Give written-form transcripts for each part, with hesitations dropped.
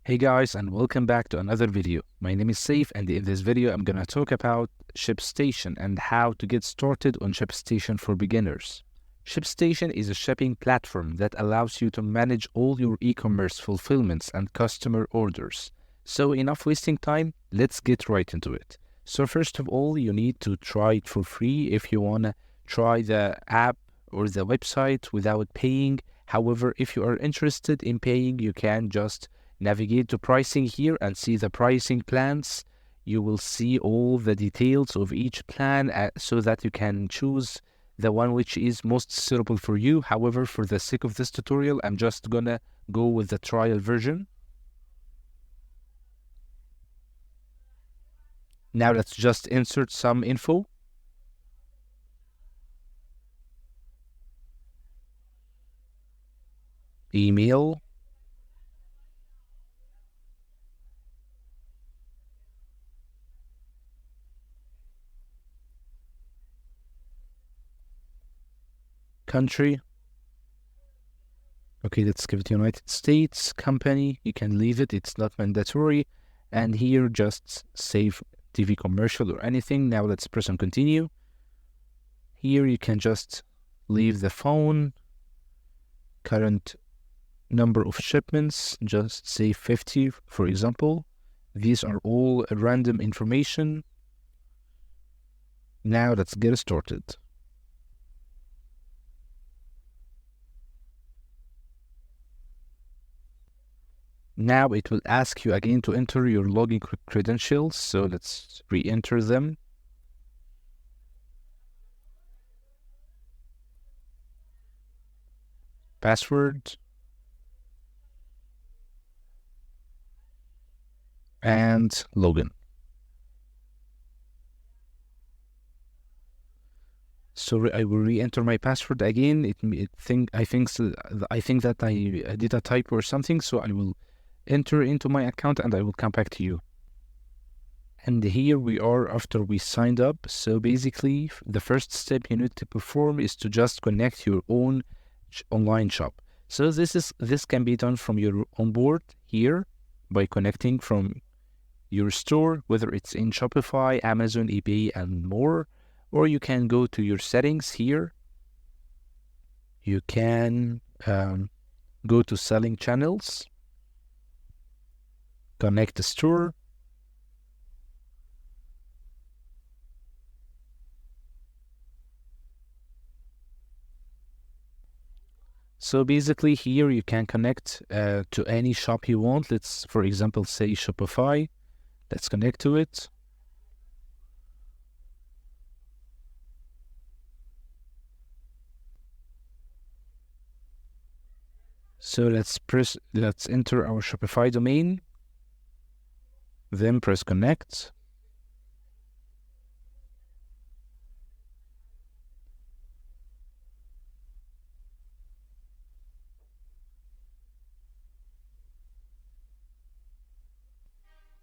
Hey guys, and welcome back to another video. My name is Saif, and in this video I'm gonna talk about Shipstation and how to get started on Shipstation for beginners. Shipstation is a shipping platform that allows you to manage all your e-commerce fulfillments and customer orders. So enough wasting time, let's get right into it. So first of all, you need to try it for free if you wanna try the app or the website without paying. However, if you are interested in paying, you can just navigate to pricing here and see the pricing plans. You will see all the details of each plan so that you can choose the one which is most suitable for you. However, for the sake of this tutorial, I'm just gonna go with the trial version. Now let's just insert some info. Email. Country. Okay, let's give it United States. Company, you can leave it, it's not mandatory. And here just save TV commercial or anything. Now let's press on continue. Here you can just leave the phone, current number of shipments, just say 50 for example. These are all random information. Now let's get started. Now it will ask you again to enter your login credentials, so let's re-enter them. Password. And login. So I will re-enter my password again. I think that I did a typo or something, so I will enter into my account and I will come back to you. And here we are after we signed up. So basically, the first step you need to perform is to just connect your own online shop. So this can be done from your onboard here by connecting from your store, whether it's in Shopify, Amazon, eBay, and more, or you can go to your settings here. You can go to selling channels, connect the store, so basically here you can connect to any shop you want. Let's, for example, say Shopify. Let's connect to it. So let's enter our Shopify domain, then press connect.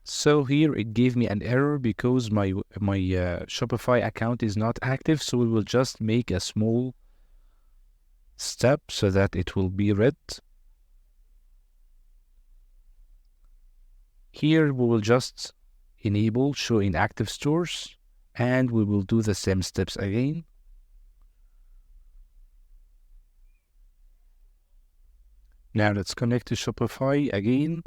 So here it gave me an error because my Shopify account is not active. So we will just make a small step so that it will be red. Here we will just enable show in active stores, and we will do the same steps again. Now let's connect to Shopify again.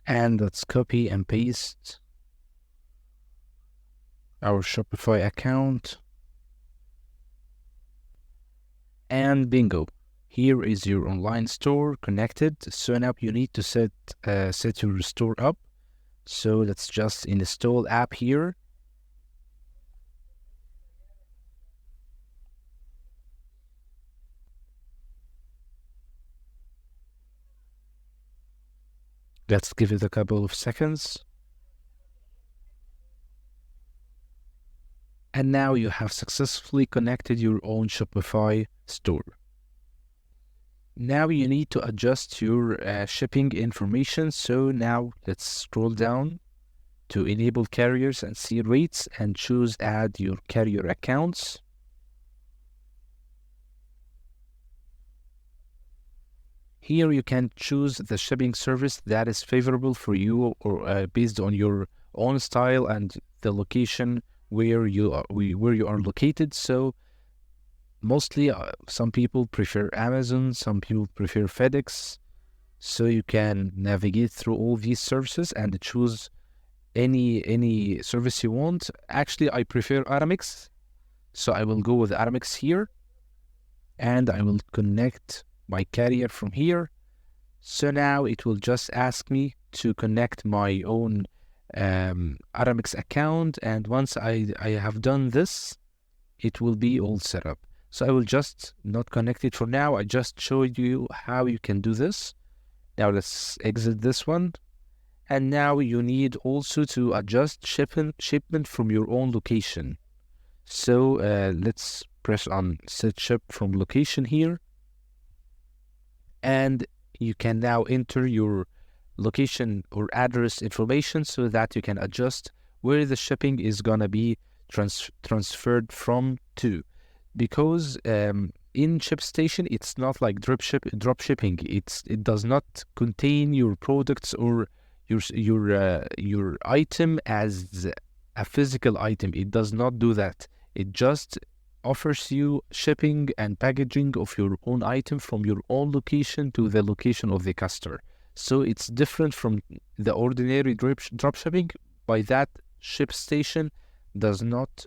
And let's copy and paste our Shopify account. And bingo, here is your online store connected. So now you need to set your store up. So let's just install app here. Let's give it a couple of seconds. And now you have successfully connected your own Shopify store. Now you need to adjust your shipping information. So now let's scroll down to enable carriers and see rates and choose add your carrier accounts. Here you can choose the shipping service that is favorable for you, or based on your own style and the location where you are located. So mostly some people prefer Amazon, some people prefer FedEx. So you can navigate through all these services and choose any service you want. Actually, I prefer Aramex, so I will go with Aramex here, and I will connect my carrier from here. So now it will just ask me to connect my own Aramex account, and once I have done this, it will be all set up. So I will just not connect it for now. I just showed you how you can do this. Now let's exit this one. And now you need also to adjust shipment from your own location. So let's press on set ship from location here. And you can now enter your location or address information so that you can adjust where the shipping is gonna be transferred from to. Because in Shipstation, it's not like drop shipping. It does not contain your products or your item as a physical item. It does not do that. It just offers you shipping and packaging of your own item from your own location to the location of the customer. So it's different from the ordinary drop shipping. By that, Shipstation does not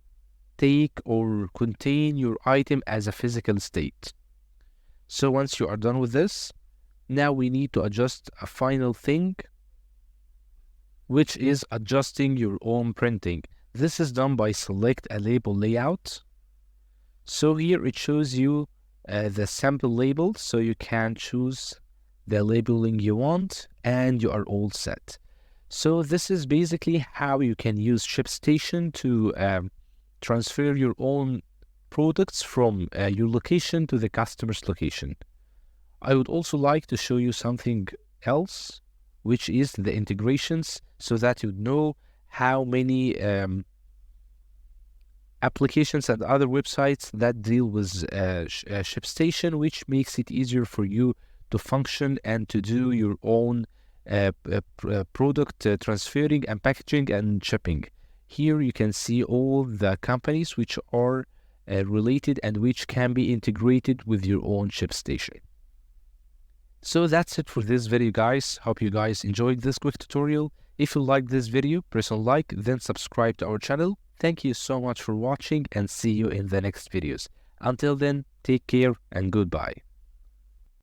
take or contain your item as a physical state. So once you are done with this, now we need to adjust a final thing, which is adjusting your own printing. This is done by select a label layout. So here it shows you the sample label, so you can choose the labeling you want and you are all set. So this is basically how you can use Shipstation to transfer your own products from your location to the customer's location. I would also like to show you something else, which is the integrations, so that you know how many applications and other websites that deal with Shipstation, which makes it easier for you to function and to do your own product transferring and packaging and shipping. Here you can see all the companies which are related and which can be integrated with your own Shipstation. So that's it for this video, guys. Hope you guys enjoyed this quick tutorial. If you liked this video, press on like, then subscribe to our channel. Thank you so much for watching and see you in the next videos. Until then, take care and goodbye.